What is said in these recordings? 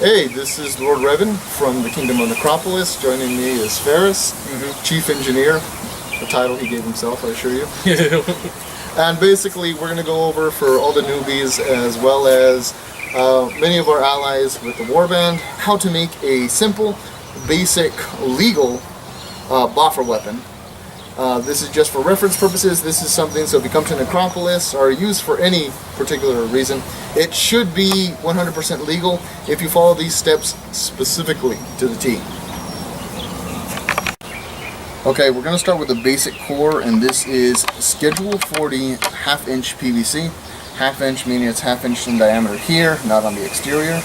Hey, this is Lord Revan from the Kingdom of Necropolis. Joining me is Ferris, Chief Engineer, the title he gave himself, I assure you. And basically, we're going to go over for all the newbies as well as many of our allies with the warband, how to make a simple, basic, legal boffer weapon. This is just for reference purposes. This is something, so if you come to Necropolis or use for any particular reason, it should be 100% legal if you follow these steps specifically to the T. Okay, we're going to start with the basic core, and this is Schedule 40 half-inch PVC. Half-inch meaning it's half-inch in diameter here, not on the exterior.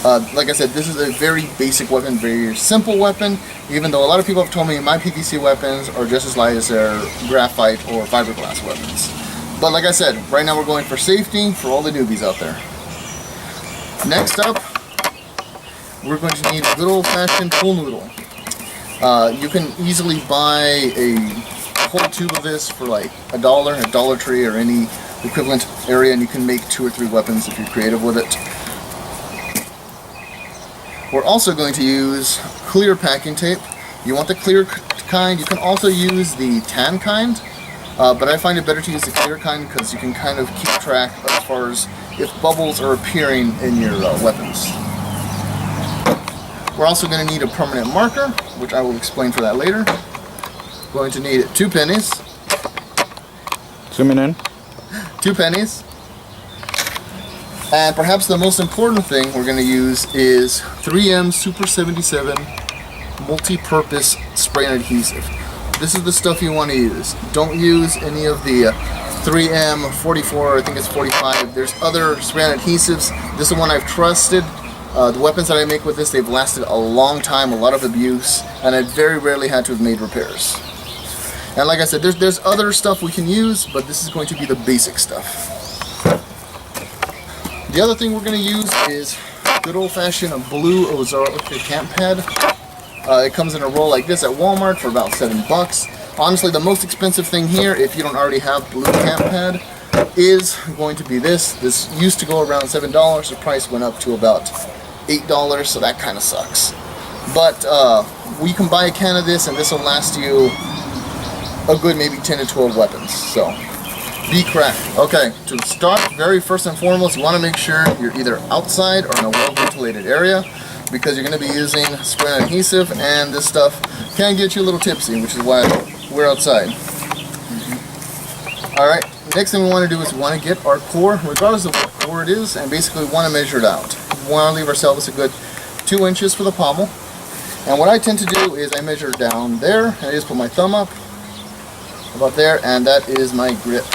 Like I said, this is a very basic weapon, very simple weapon, even though a lot of people have told me my PVC weapons are just as light as their graphite or fiberglass weapons. But like I said, right now we're going for safety for all the newbies out there. Next up, we're going to need a good old-fashioned pool noodle. You can easily buy a whole tube of this for like $1 at Dollar Tree or any equivalent area, and you can make 2 or 3 weapons if you're creative with it. We're also going to use clear packing tape. You want the clear kind. You can also use the tan kind, but I find it better to use the clear kind because you can kind of keep track as far as if bubbles are appearing in your weapons. We're also going to need a permanent marker, which I will explain for that later. Going to need 2 pennies. Zooming in. 2 pennies. And perhaps the most important thing we're going to use is 3M Super 77 multi-purpose spray and adhesive. This is the stuff you want to use. Don't use any of the 3M 44, I think it's 45. There's other spray and adhesives. This is the one I've trusted. The weapons that I make with this, they've lasted a long time, a lot of abuse, and I very rarely had to have made repairs. And like I said, there's other stuff we can use, but this is going to be the basic stuff. The other thing we're going to use is good old-fashioned blue Ozark camp pad. It comes in a roll like this at Walmart for about $7. Honestly, the most expensive thing here, if you don't already have blue camp pad, is going to be this. This used to go around $7. The price went up to about $8, so that kind of sucks. But we can buy a can of this, and this will last you a good maybe 10 to 12 weapons. So be cracked. Okay, to start, very first and foremost, you want to make sure you're either outside or in a well-ventilated area, because you're going to be using spray and adhesive, and this stuff can get you a little tipsy, which is why we're outside. Alright, next thing we want to do is we want to get our core, regardless of what core it is, and basically we want to measure it out. We want to leave ourselves a good 2 inches for the pommel. And what I tend to do is I measure down there, and I just put my thumb up, about there, and that is my grip.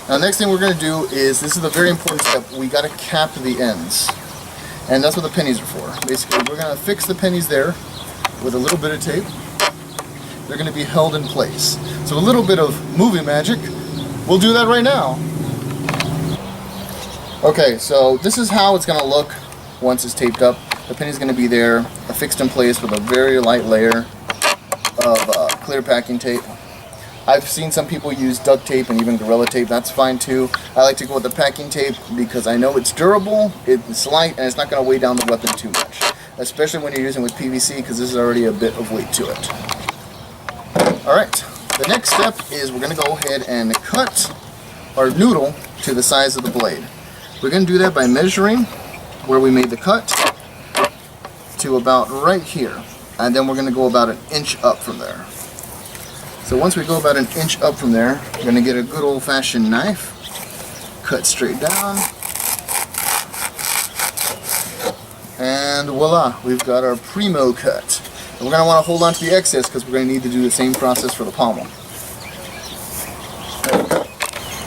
Now, next thing we're going to do is, this is a very important step, we got to cap the ends. And that's what the pennies are for. Basically, we're going to fix the pennies there with a little bit of tape. They're going to be held in place. So a little bit of movie magic, we'll do that right now. Okay, so this is how it's going to look once it's taped up. The penny's going to be there, affixed in place with a very light layer of clear packing tape. I've seen some people use duct tape and even Gorilla Tape. That's fine too. I like to go with the packing tape because I know it's durable, it's light, and it's not going to weigh down the weapon too much. Especially when you're using with PVC, because this is already a bit of weight to it. Alright, the next step is we're going to go ahead and cut our noodle to the size of the blade. We're going to do that by measuring where we made the cut to about right here. And then we're going to go about 1 inch up from there. So once we go about 1 inch up from there, we're going to get a good old-fashioned knife, cut straight down, and voila, we've got our primo cut. And we're going to want to hold on to the excess because we're going to need to do the same process for the pommel.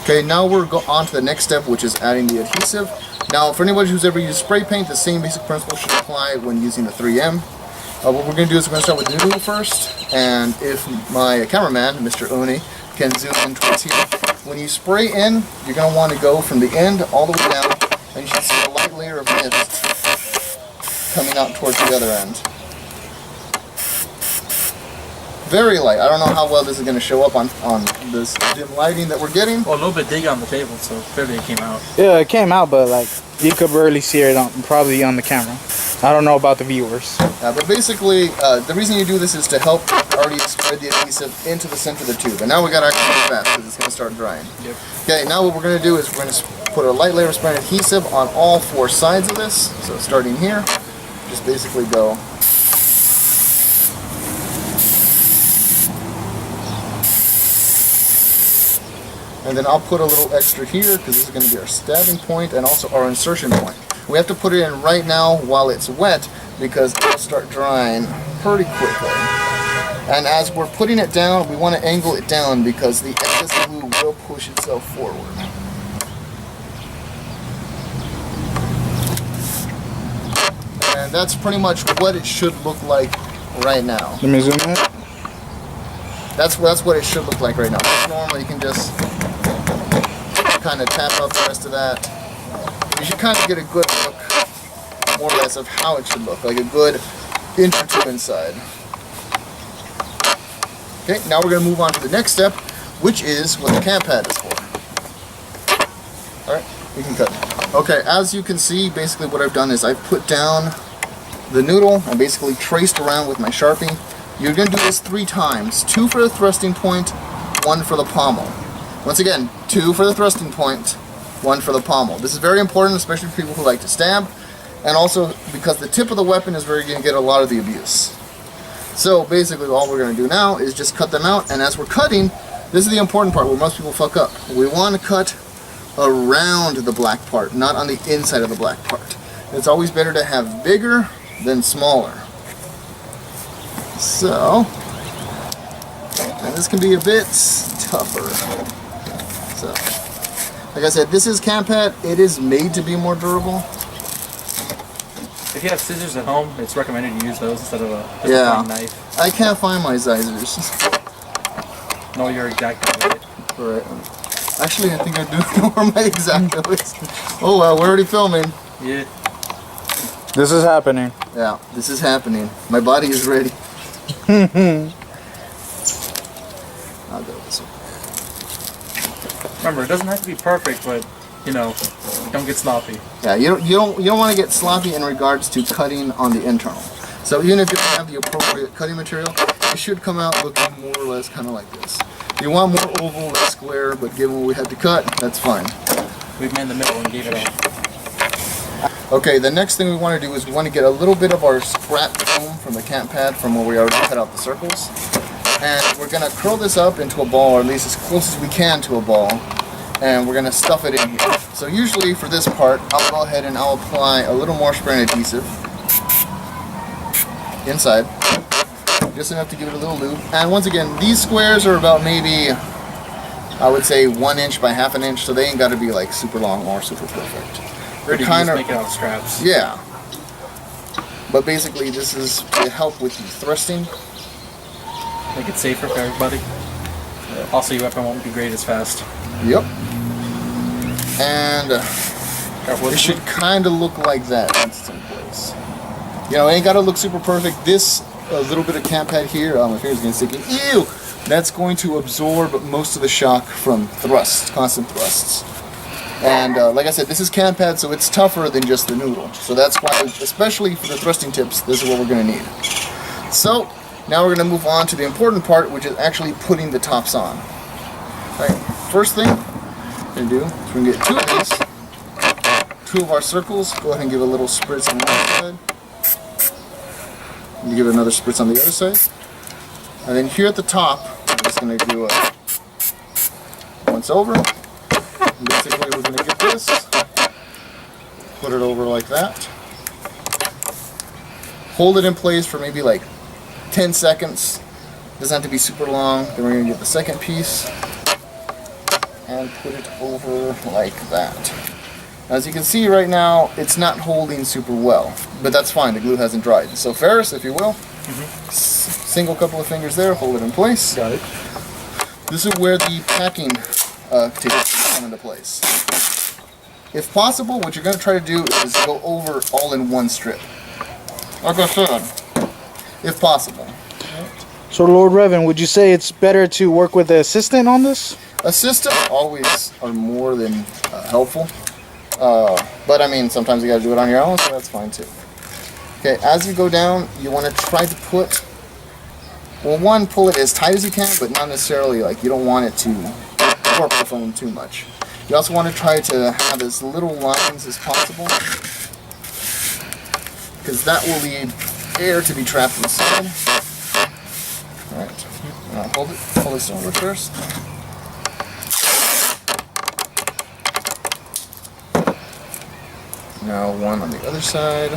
Okay, now we're on to the next step, which is adding the adhesive. Now, for anybody who's ever used spray paint, the same basic principle should apply when using the 3M. What we're going to do is we're going to start with the noodle first, and if my cameraman, Mr. Oni, can zoom in towards here. When you spray in, you're going to want to go from the end all the way down, and you should see a light layer of mist coming out towards the other end. Very light. I don't know how well this is going to show up on this dim lighting that we're getting. Well, a little bit dig on the table, so clearly it came out. Yeah, it came out, but like you could barely see it probably on the camera. I don't know about the viewers. Yeah, but basically, the reason you do this is to help already spread the adhesive into the center of the tube. And now we got to actually go fast because it's going to start drying. Yep. Okay, now what we're going to do is we're going to put a light layer of spray adhesive on all 4 sides of this. So starting here, just basically go. And then I'll put a little extra here because this is going to be our stabbing point and also our insertion point. We have to put it in right now while it's wet because it'll start drying pretty quickly. And as we're putting it down, we want to angle it down because the excess glue will push itself forward. And that's pretty much what it should look like right now. Let me zoom in. That's what it should look like right now. Normally you can just kind of tap up the rest of that. You should kind of get a good look, more or less, of how it should look, like a good inch or 2 inside. Okay, now we're going to move on to the next step, which is what the camp pad is for. Alright, we can cut. Okay, as you can see, basically what I've done is I've put down the noodle and basically traced around with my Sharpie. You're going to do this 3 times. 2 for the thrusting point, 1 for the pommel. Once again, 2 for the thrusting point, 1 for the pommel. This is very important, especially for people who like to stab, and also because the tip of the weapon is where you're going to get a lot of the abuse. So basically all we're going to do now is just cut them out, and as we're cutting, this is the important part where most people fuck up. We want to cut around the black part, not on the inside of the black part. It's always better to have bigger than smaller. So, and this can be a bit tougher. So, like I said, this is camp pad. It is made to be more durable. If you have scissors at home, it's recommended you use those instead of a plain knife. I can't find my scissors. No, you're exactly right. Right. Actually, I think I do know where my exacto is. Oh well, we're already filming. Yeah. This is happening. Yeah, this is happening. My body is ready. I'll go this way. Remember, it doesn't have to be perfect, but you know, don't get sloppy. Yeah, you don't want to get sloppy in regards to cutting on the internal. So even if you don't have the appropriate cutting material, it should come out looking more or less kind of like this. You want more oval than square, but given what we had to cut, that's fine. We've made in the middle and gave it all. Okay, the next thing we want to do is we want to get a little bit of our scrap foam from the camp pad from where we already cut out the circles. And we're going to curl this up into a ball, or at least as close as we can to a ball. And we're going to stuff it in here. So usually for this part, I'll go ahead and I'll apply a little more spray adhesive inside. Just enough to give it a little lube. And once again, these squares are about maybe, I would say 1 inch by ½ inch, so they ain't got to be like super long or super perfect. They're kind of make it out of scraps. Yeah. But basically this is to help with the thrusting. Make it safer for everybody. Also, your weapon won't degrade as fast. Yep. And it should kind of look like that once it's in place. You know, it ain't got to look super perfect. This little bit of camp pad here, my finger's getting sticky. Ew! That's going to absorb most of the shock from thrusts, constant thrusts. And like I said, this is camp pad, so it's tougher than just the noodle. So that's why, especially for the thrusting tips, this is what we're going to need. So now we're going to move on to the important part, which is actually putting the tops on. All right, first thing we're going to do is we're going to get 2 of these, 2 of our circles. Go ahead and give a little spritz on one side. And give it another spritz on the other side. And then here at the top, we're just going to do a once over. And basically we're going to get this, put it over like that. Hold it in place for maybe like 10 seconds. Doesn't have to be super long. Then we're going to get the second piece and put it over like that. As you can see right now, it's not holding super well, but that's fine. The glue hasn't dried. So Ferris, if you will, single couple of fingers there, hold it in place. Got it. This is where the packing tape come into place. If possible, what you're going to try to do is go over all in one strip. Like I said, if possible. So, Lord Revan, would you say it's better to work with an assistant on this? Assistants always are more than helpful. But I mean, sometimes you gotta do it on your own, so that's fine too. Okay, as you go down, you want to try to put, well, one, pull it as tight as you can, but not necessarily, like, you don't want it to warp the foam too much. You also want to try to have as little lines as possible, because that will lead air to be trapped inside. Alright, hold this over first. Now one on the other side,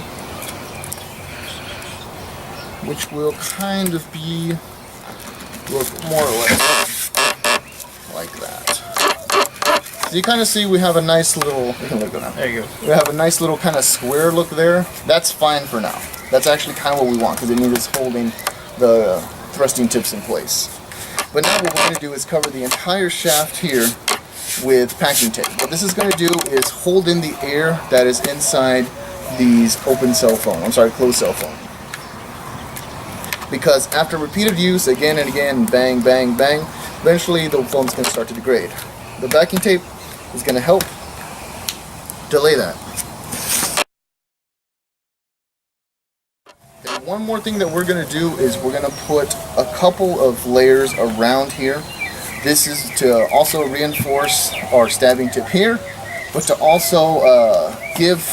which will kind of be look more or less like that. So you kind of see we have a nice little, you can look it now. There you go. We have a nice little kind of square look there. That's fine for now. That's actually kind of what we want, because it needs holding the thrusting tips in place. But now what we're going to do is cover the entire shaft here with packing tape. What this is going to do is hold in the air that is inside these closed cell foam. Because after repeated use, again and again, bang, bang, bang, eventually the foam's going to start to degrade. The backing tape is going to help delay that. And one more thing that we're going to do is we're going to put a couple of layers around here. This is to also reinforce our stabbing tip here, but to also give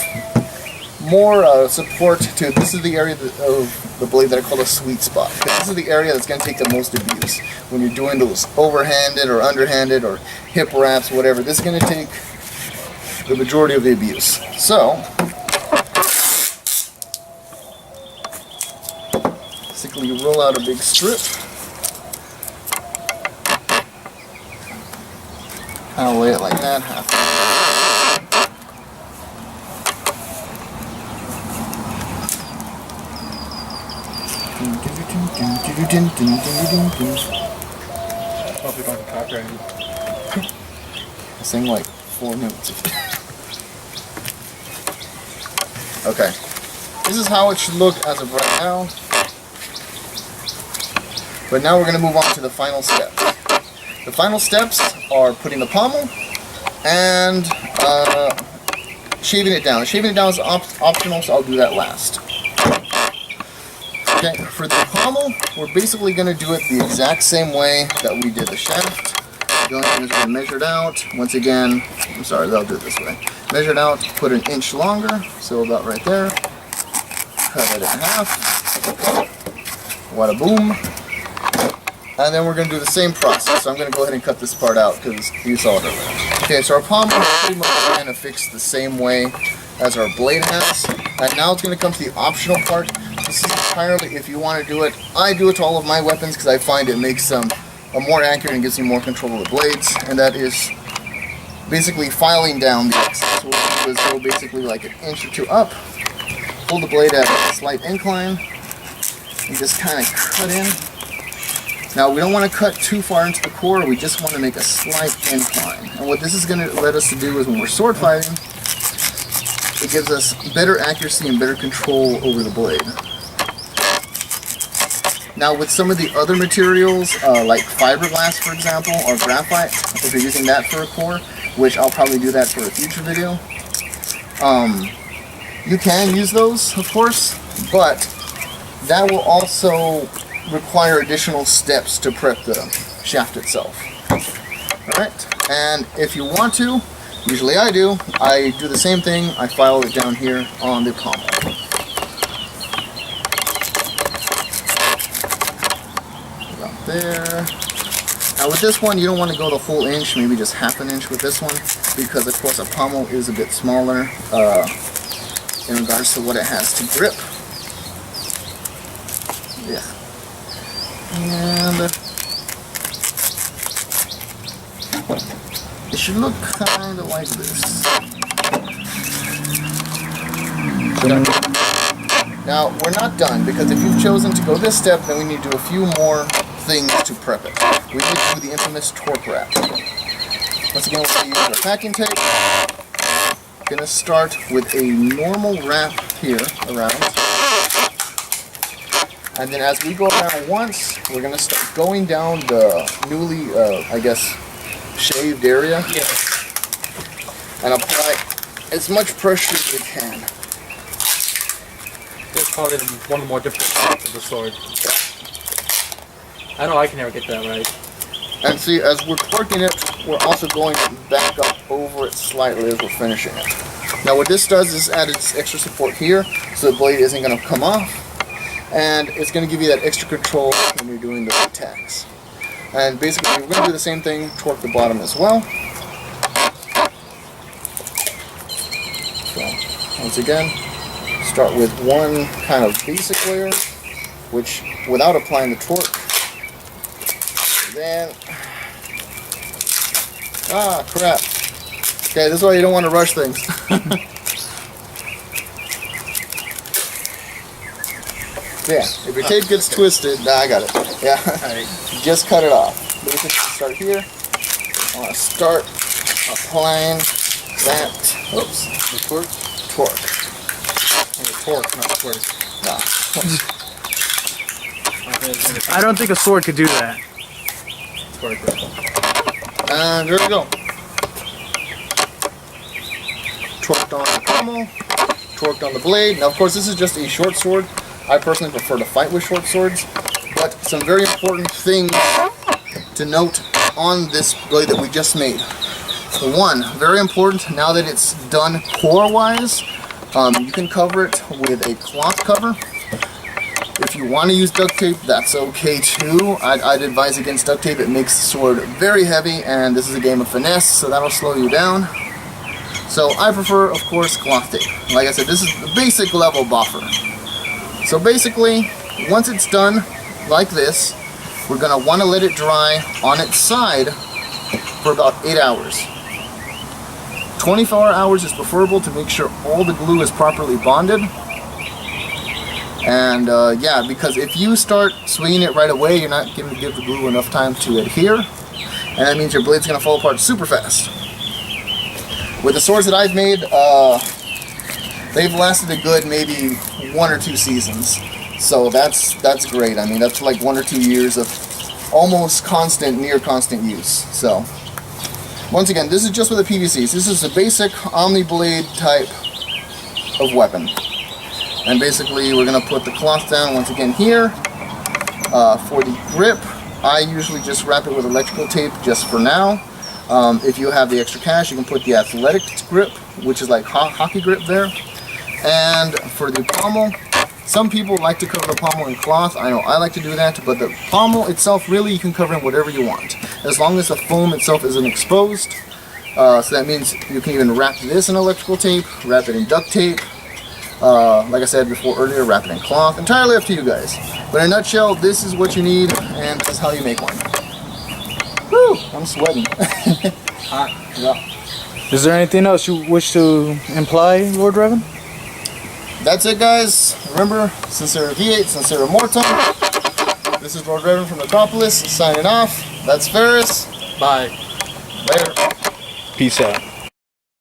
more support to, this is the area of the blade that I call a sweet spot. This is the area that's going to take the most abuse. When you're doing those overhanded or underhanded or hip wraps, whatever, this is going to take the majority of the abuse. So, basically you roll out a big strip. Kind of lay it like that, half. Hope we don't get copyrighted. I sang like 4 minutes. Okay. This is how it should look as of right now. But now we're going to move on to the final step. The final steps are putting the pommel and shaving it down. Shaving it down is optional, so I'll do that last. Okay, for the pommel, we're basically going to do it the exact same way that we did the shaft. The only thing is we're going to measure it out. Once again, I'm sorry, I'll do it this way. Measure it out, put an inch longer, so about right there. Cut it in half. Wada boom. And then we're going to do the same process. So I'm going to go ahead and cut this part out because you saw it earlier. Okay, so our pommel is pretty much kind of fixed the same way as our blade has. And now it's going to come to the optional part. This is entirely if you want to do it. I do it to all of my weapons because I find it makes them more accurate and gives you more control of the blades. And that is basically filing down the excess. So what we'll do is go basically like an inch or two up. Hold the blade at a slight incline. And just kind of cut in. Now we don't want to cut too far into the core, we just want to make a slight incline. And what this is going to let us to do is when we're sword fighting, it gives us better accuracy and better control over the blade. Now with some of the other materials, like fiberglass for example, or graphite, if you're using that for a core, which I'll probably do that for a future video, you can use those of course, but that will also require additional steps to prep the shaft itself. Alright, and if you want to, usually I do the same thing, I file it down here on the pommel. About there. Now with this one, you don't want to go the whole inch, maybe just half an inch with this one, because of course a pommel is a bit smaller in regards to what it has to grip. Yeah. And it should look kind of like this. Now, we're not done, because if you've chosen to go this step, then we need to do a few more things to prep it. We need to do the infamous torque wrap. Once again, we're going to use our packing tape. We're going to start with a normal wrap here around. And then as we go around once, we're going to start going down the newly, I guess, shaved area. Yeah. And apply as much pressure as we can. That's probably one of the more difficult parts of the sword. I know I can never get that right. And see, as we're torquing it, we're also going back up over it slightly as we're finishing it. Now what this does is add its extra support here, so the blade isn't going to come off. And it's going to give you that extra control when you're doing those attacks. And basically, we're going to do the same thing, torque the bottom as well. So, once again, start with one kind of basic layer, which, without applying the torque, then, crap. Okay, this is why you don't want to rush things. Yeah, if your tape gets twisted, I got it. Yeah, Alright. just cut it off. Basically, start here. I want to start applying that. Oops. The torque? Torque. The torque, not torque. Nah. I don't think a sword could do that. Torque. And there we go. Torqued on the pommel, torqued on the blade. Now, of course, this is just a short sword. I personally prefer to fight with short swords, but some very important things to note on this blade that we just made. One, very important, now that it's done core-wise, you can cover it with a cloth cover. If you want to use duct tape, that's okay too. I'd advise against duct tape. It makes the sword very heavy, and this is a game of finesse, so that'll slow you down. So I prefer, of course, cloth tape. Like I said, this is the basic level boffer. So basically, once it's done like this, we're going to want to let it dry on its side for about 8 hours. 24 hours is preferable to make sure all the glue is properly bonded. And yeah, because if you start swinging it right away, you're not going to give the glue enough time to adhere. And that means your blade's going to fall apart super fast. With the swords that I've made, they've lasted a good maybe 1 or 2 seasons. So that's great. I mean, that's like 1 or 2 years of almost constant, near constant use. So once again, this is just with the PVCs. This is a basic Omni blade type of weapon. And basically, we're going to put the cloth down once again here. For the grip, I usually just wrap it with electrical tape just for now. If you have the extra cash, you can put the athletic grip, which is like hockey grip there. And for the pommel, some people like to cover the pommel in cloth. I know I like to do that, but the pommel itself, really, you can cover in whatever you want, as long as the foam itself isn't exposed. So that means you can even wrap this in electrical tape, wrap it in duct tape. Like I said before earlier, wrap it in cloth. Entirely up to you guys. But in a nutshell, this is what you need, and this is how you make one. Woo! I'm sweating. Hot. Yeah. Is there anything else you wish to imply, Lord Revan? That's it, guys. Remember, Sincera V8, Sincera Mortem. This is Lord Revan from Necropolis, signing off. That's Ferris. Bye. Later. Peace out.